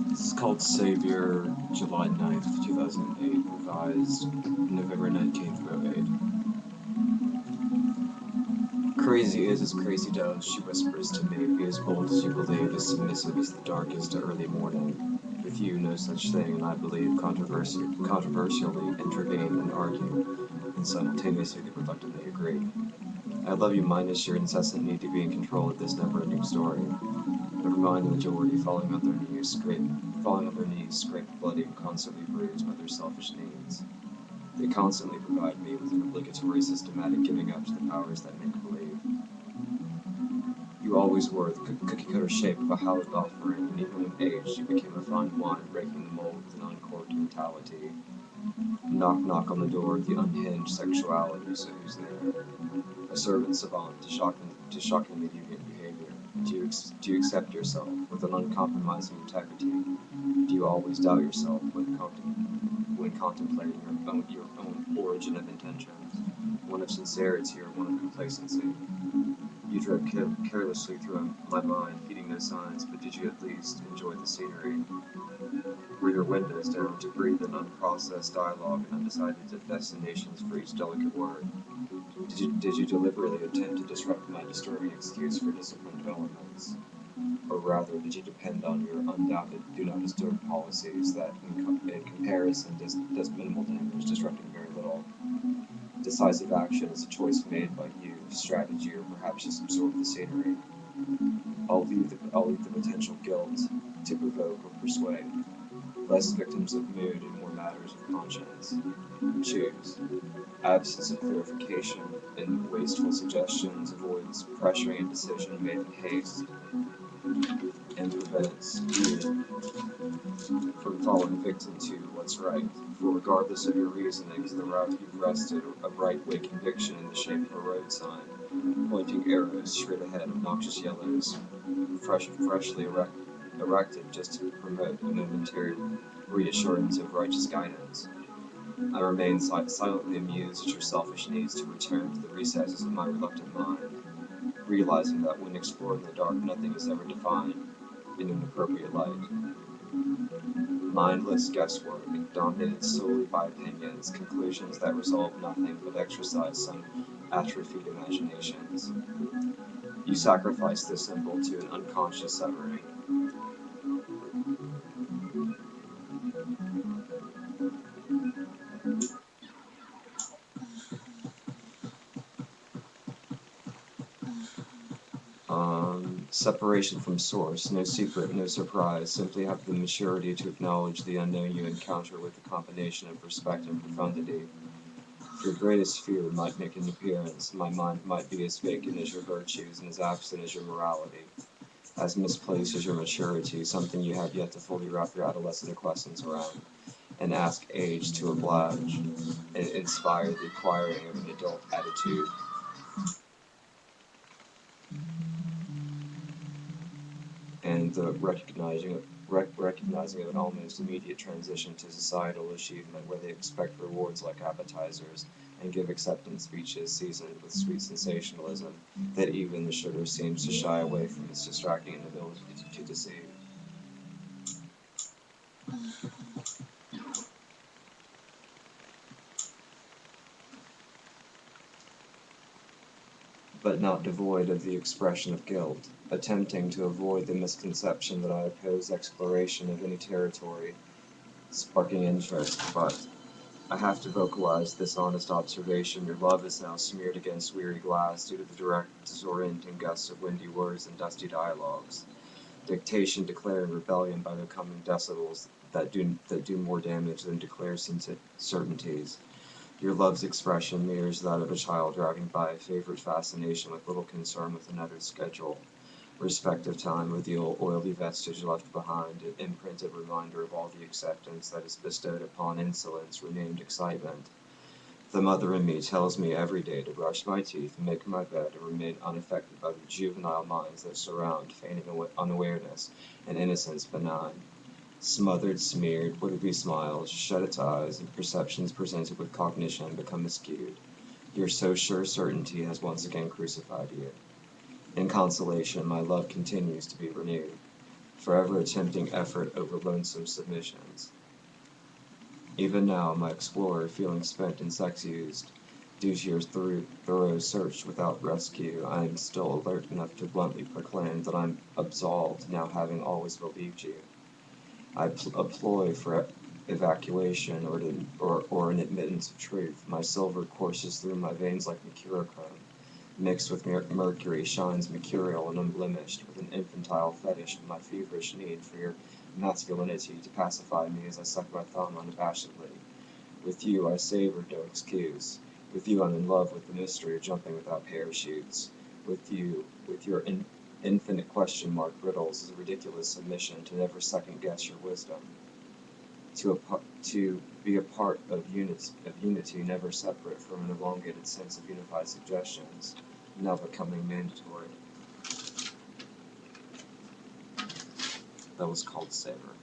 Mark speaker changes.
Speaker 1: This is called Savour July 9th, 2008, revised November 19th, 08. Crazy is as crazy does, she whispers to me, be as bold as you believe, as submissive as the darkest early morning. With you, no such thing, and I believe controversially intervene and argue, and simultaneously reluctantly agree. I love you minus your incessant need to be in control of this never-ending story. Never mind the majority falling on their knees, scraped, bloody, and constantly bruised by their selfish needs. They constantly provide me with an obligatory systematic giving up to the powers that make believe. You always were the cookie-cutter shape of a hallowed offering, and even when aged, you became a fine wine, breaking the mold with an uncorked mentality. Knock, knock on the door of the unhinged sexuality, so who's there? A servant savant to shockingly deviant behavior. Do you accept yourself with an uncompromising integrity? Do you always doubt yourself when contemplating your own origin of intentions? One of sincerity or one of complacency? You drove carelessly through my mind, heeding no signs, but did you at least enjoy the scenery? Were your windows down to breathe an unprocessed dialogue and undecided destinations for each delicate word? Did you deliberately attempt to disrupt my disturbing excuse for disciplined developments? Or rather, did you depend on your undoubted do not disturb policies that, in comparison, does minimal damage, disrupting very little? Decisive action is a choice made by you, strategy, or perhaps just absorb the scenery. I'll leave the potential guilt to provoke or persuade. Less victims of mood and more matters of conscience. Choose. Absence of clarification and wasteful suggestions avoids pressuring a decision made in haste and prevents you from falling victim to what's right. For regardless of your reasonings, the route you've rested a right-way conviction in the shape of a road sign, pointing arrows straight ahead, obnoxious yellows, erected just to promote a momentary reassurance of righteous guidance. I remain silently amused at your selfish needs to return to the recesses of my reluctant mind, realizing that when explored in the dark, nothing is ever defined in an appropriate light. Mindless guesswork, dominated solely by opinions, conclusions that resolve nothing but exercise some atrophied imaginations. You sacrifice the simple to an unconscious severing. Separation from source, no secret, no surprise, simply have the maturity to acknowledge the unknown you encounter with a combination of respect and profundity. Your greatest fear might make an appearance, my mind might be as vacant as your virtues and as absent as your morality, as misplaced as your maturity, something you have yet to fully wrap your adolescent acquiescence around, and ask age to oblige, and inspire the acquiring of an adult attitude. And the recognizing of an almost immediate transition to societal achievement where they expect rewards like appetizers and give acceptance speeches seasoned with sweet sensationalism that even the sugar seems to shy away from its distracting inability to deceive. But not devoid of the expression of guilt, attempting to avoid the misconception that I oppose exploration of any territory sparking interest, but I have to vocalize this honest observation. Your love is now smeared against weary glass due to the direct, disorienting gusts of windy words and dusty dialogues. Dictation declaring rebellion by becoming decibels that do more damage than declare certainties. Your love's expression mirrors that of a child driving by a favorite fascination with little concern with another's schedule, respect of time, or the oily vestige left behind, an imprinted reminder of all the acceptance that is bestowed upon insolence renamed excitement. The mother in me tells me every day to brush my teeth, make my bed, and remain unaffected by the juvenile minds that surround feigning unawareness and innocence benign. Smothered, smeared, would-be smiles shut its eyes, and perceptions presented with cognition become askewed. Your so sure certainty has once again crucified you. In consolation, my love continues to be renewed, forever attempting effort over lonesome submissions. Even now, my explorer, feeling spent and sex-used, due to your thorough search without rescue, I am still alert enough to bluntly proclaim that I'm absolved, now having always believed you. I employ for evacuation or an admittance of truth. My silver courses through my veins like mercurochrome, mixed with mercury, shines mercurial and unblemished, with an infantile fetish of my feverish need for your masculinity to pacify me as I suck my thumb unabashedly. With you I savor no excuse. With you I'm in love with the mystery of jumping without parachutes. With you, with your infinite question mark riddles, is a ridiculous submission to never second guess your wisdom. To be a part of unity, never separate from an elongated sense of unified suggestions, now becoming mandatory. That was called Savour.